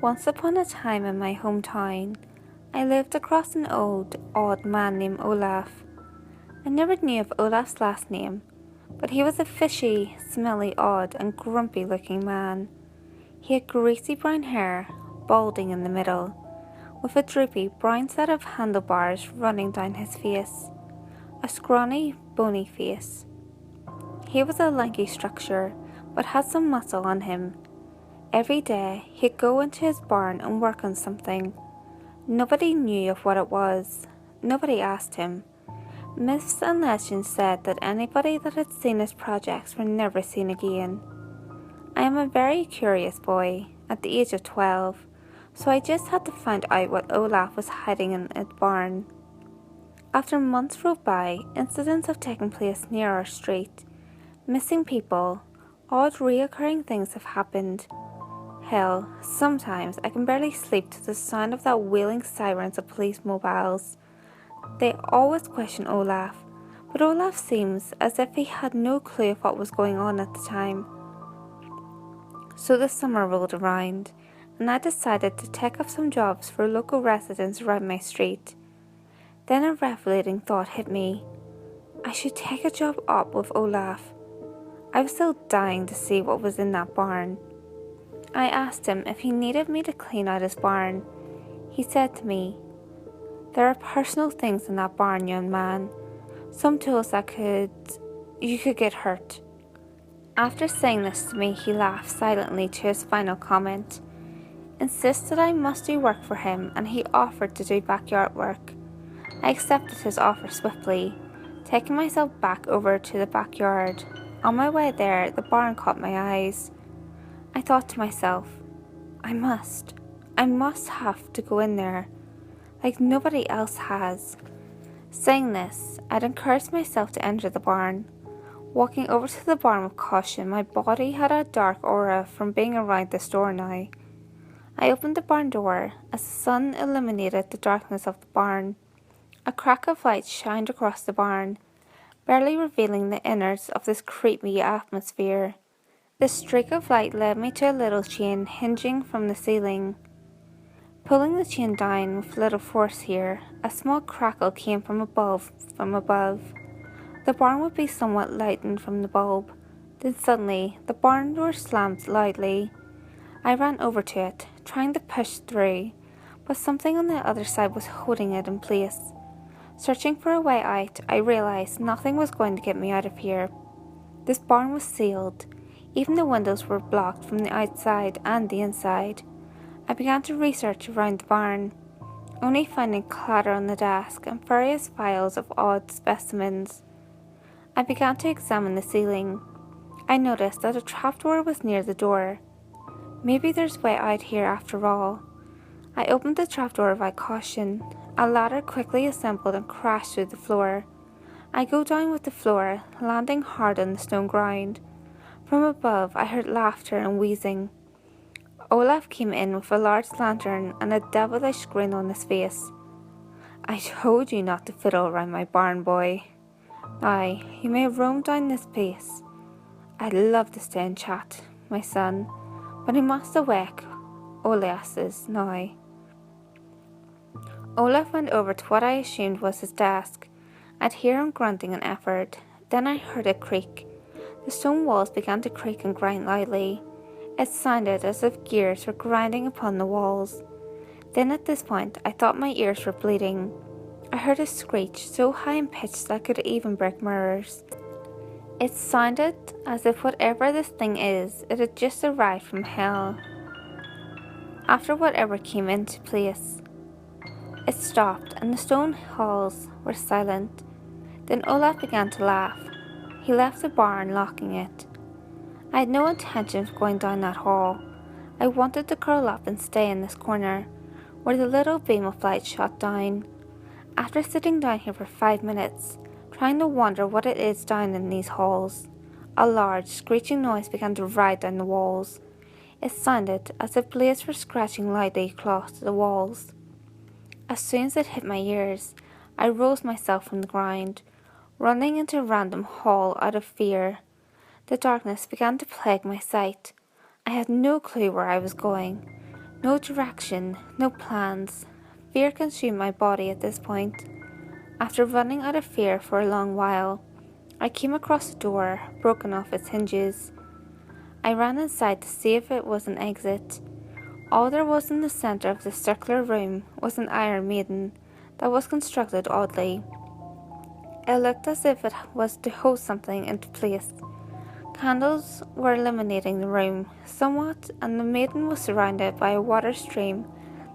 Once upon a time in my hometown, I lived across an old, odd man named Olaf. I never knew of Olaf's last name, but he was a fishy, smelly, odd and grumpy looking man. He had greasy brown hair, balding in the middle, with a droopy brown set of handlebars running down his face. A scrawny, bony face. He was a lanky structure, but had some muscle on him. Every day, he'd go into his barn and work on something. Nobody knew of what it was. Nobody asked him. Myths and legends said that anybody that had seen his projects were never seen again. I am a very curious boy, at the age of 12, so I just had to find out what Olaf was hiding in his barn. After months rolled by, incidents have taken place near our street. Missing people, odd reoccurring things have happened. Hell, sometimes I can barely sleep to the sound of that wailing sirens of police mobiles. They always question Olaf, but Olaf seems as if he had no clue of what was going on at the time. So the summer rolled around, and I decided to take up some jobs for local residents around my street. Then a revelating thought hit me. I should take a job up with Olaf. I was still dying to see what was in that barn. I asked him if he needed me to clean out his barn. He said to me, "There are personal things in that barn, young man. Some tools that you could get hurt." After saying this to me, he laughed silently to his final comment, insisted I must do work for him, and he offered to do backyard work. I accepted his offer swiftly, taking myself back over to the backyard. On my way there, the barn caught my eyes. I thought to myself, I must have to go in there, like nobody else has. Saying this, I'd encouraged myself to enter the barn. Walking over to the barn with caution, my body had a dark aura from being around this door now. I opened the barn door as the sun illuminated the darkness of the barn. A crack of light shined across the barn, barely revealing the innards of this creepy atmosphere. The streak of light led me to a little chain hinging from the ceiling. Pulling the chain down with little force here, a small crackle came from above. The barn would be somewhat lightened from the bulb. Then suddenly, the barn door slammed loudly. I ran over to it, trying to push through, but something on the other side was holding it in place. Searching for a way out, I realized nothing was going to get me out of here. This barn was sealed. Even the windows were blocked from the outside and the inside. I began to research around the barn, only finding clatter on the desk and various files of odd specimens. I began to examine the ceiling. I noticed that a trapdoor was near the door. Maybe there's a way out here after all. I opened the trapdoor without caution. A ladder quickly assembled and crashed through the floor. I go down with the floor, landing hard on the stone ground. From above, I heard laughter and wheezing. Olaf came in with a large lantern and a devilish grin on his face. "I told you not to fiddle around my barn, boy. Now, you may roam down this place. I'd love to stay and chat, my son, but he must awake. Olaf is now." Olaf went over to what I assumed was his desk. I'd hear him grunting an effort. Then I heard a creak. The stone walls began to creak and grind loudly. It sounded as if gears were grinding upon the walls. Then at this point, I thought my ears were bleeding. I heard a screech so high and pitched that I could even break mirrors. It sounded as if whatever this thing is, it had just arrived from hell. After whatever came into place, it stopped and the stone halls were silent. Then Olaf began to laugh. He left the barn, locking it. I had no intention of going down that hall. I wanted to curl up and stay in this corner, where the little beam of light shot down. After sitting down here for 5 minutes, trying to wonder what it is down in these halls, a large, screeching noise began to ride down the walls. It sounded as if blades were scratching loudly across the walls. As soon as it hit my ears, I rose myself from the ground, running into a random hall out of fear. The darkness began to plague my sight. I had no clue where I was going. No direction, no plans. Fear consumed my body at this point. After running out of fear for a long while, I came across a door, broken off its hinges. I ran inside to see if it was an exit. All there was in the centre of the circular room was an Iron Maiden that was constructed oddly. It looked as if it was to hold something into place. Candles were illuminating the room somewhat, and the maiden was surrounded by a water stream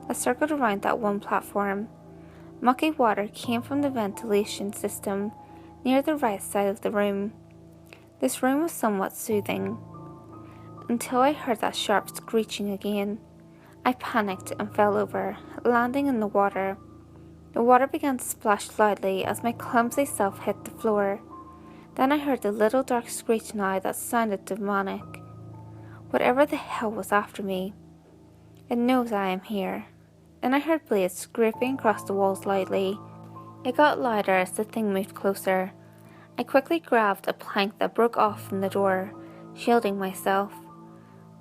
that circled around that one platform. Mucky water came from the ventilation system near the right side of the room. This room was somewhat soothing, until I heard that sharp screeching again. I panicked and fell over, landing in the water. The water began to splash loudly as my clumsy self hit the floor. Then I heard the little dark screech now that sounded demonic. Whatever the hell was after me. It knows I am here. Then I heard blades scraping across the walls loudly. It got louder as the thing moved closer. I quickly grabbed a plank that broke off from the door, shielding myself.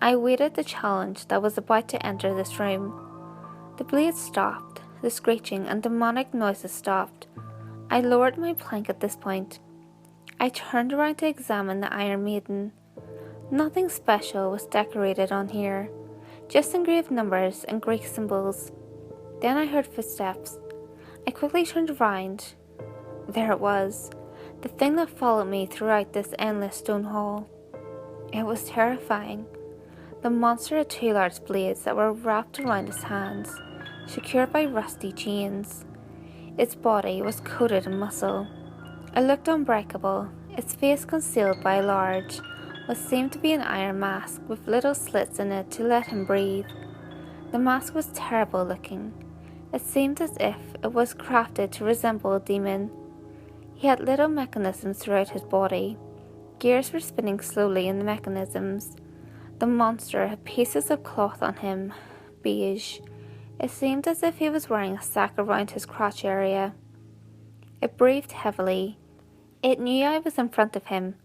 I awaited the challenge that was about to enter this room. The blades stopped, the screeching and demonic noises stopped. I lowered my plank at this point. I turned around to examine the Iron Maiden. Nothing special was decorated on here, just engraved numbers and Greek symbols. Then I heard footsteps. I quickly turned around. There it was, the thing that followed me throughout this endless stone hall. It was terrifying. The monster had two large blades that were wrapped around its hands, secured by rusty chains. Its body was coated in muscle. It looked unbreakable, its face concealed by a large, what seemed to be an iron mask with little slits in it to let him breathe. The mask was terrible looking. It seemed as if it was crafted to resemble a demon. He had little mechanisms throughout his body. Gears were spinning slowly in the mechanisms. The monster had pieces of cloth on him, beige. It seemed as if he was wearing a sack around his crotch area. It breathed heavily. It knew I was in front of him.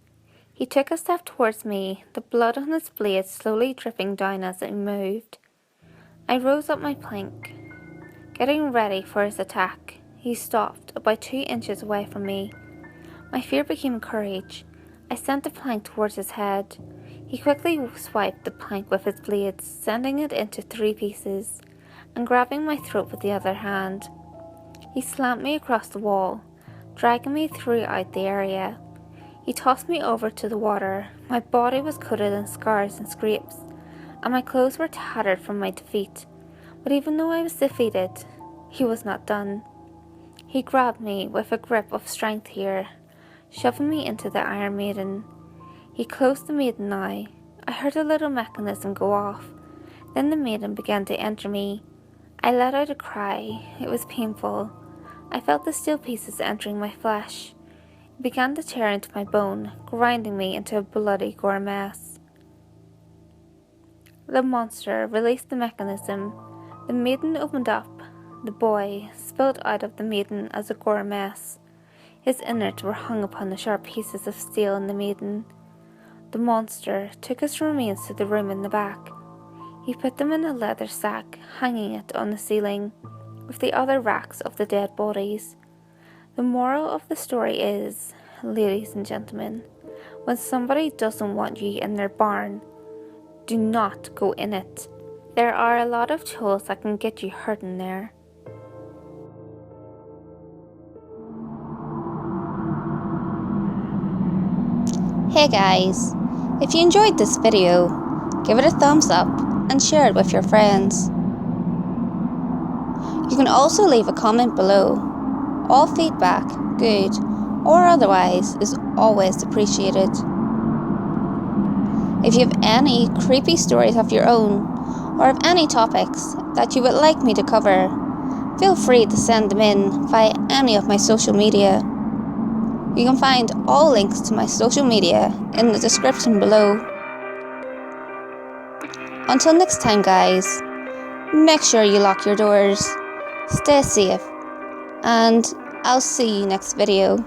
He took a step towards me, the blood on his blade slowly dripping down as it moved. I rose up my plank, getting ready for his attack. He stopped, about 2 inches away from me. My fear became courage. I sent the plank towards his head. He quickly swiped the plank with his blades, sending it into 3 pieces, and grabbing my throat with the other hand. He slammed me across the wall, dragging me throughout the area. He tossed me over to the water. My body was coated in scars and scrapes, and my clothes were tattered from my defeat. But even though I was defeated, he was not done. He grabbed me with a grip of strength here, shoving me into the Iron Maiden. He closed the maiden now. I heard a little mechanism go off. Then the maiden began to enter me. I let out a cry. It was painful. I felt the steel pieces entering my flesh. It began to tear into my bone, grinding me into a bloody gore mess. The monster released the mechanism. The maiden opened up. The boy spilled out of the maiden as a gore mess. His innards were hung upon the sharp pieces of steel in the maiden. The monster took his remains to the room in the back. He put them in a leather sack, hanging it on the ceiling, with the other racks of the dead bodies. The moral of the story is, ladies and gentlemen, when somebody doesn't want you in their barn, do not go in it. There are a lot of tools that can get you hurt in there. Hey guys, if you enjoyed this video, give it a thumbs up and share it with your friends. You can also leave a comment below. All feedback, good or otherwise, is always appreciated. If you have any creepy stories of your own, or have any topics that you would like me to cover, feel free to send them in via any of my social media. You can find all links to my social media in the description below. Until next time guys, make sure you lock your doors, stay safe, and I'll see you next video.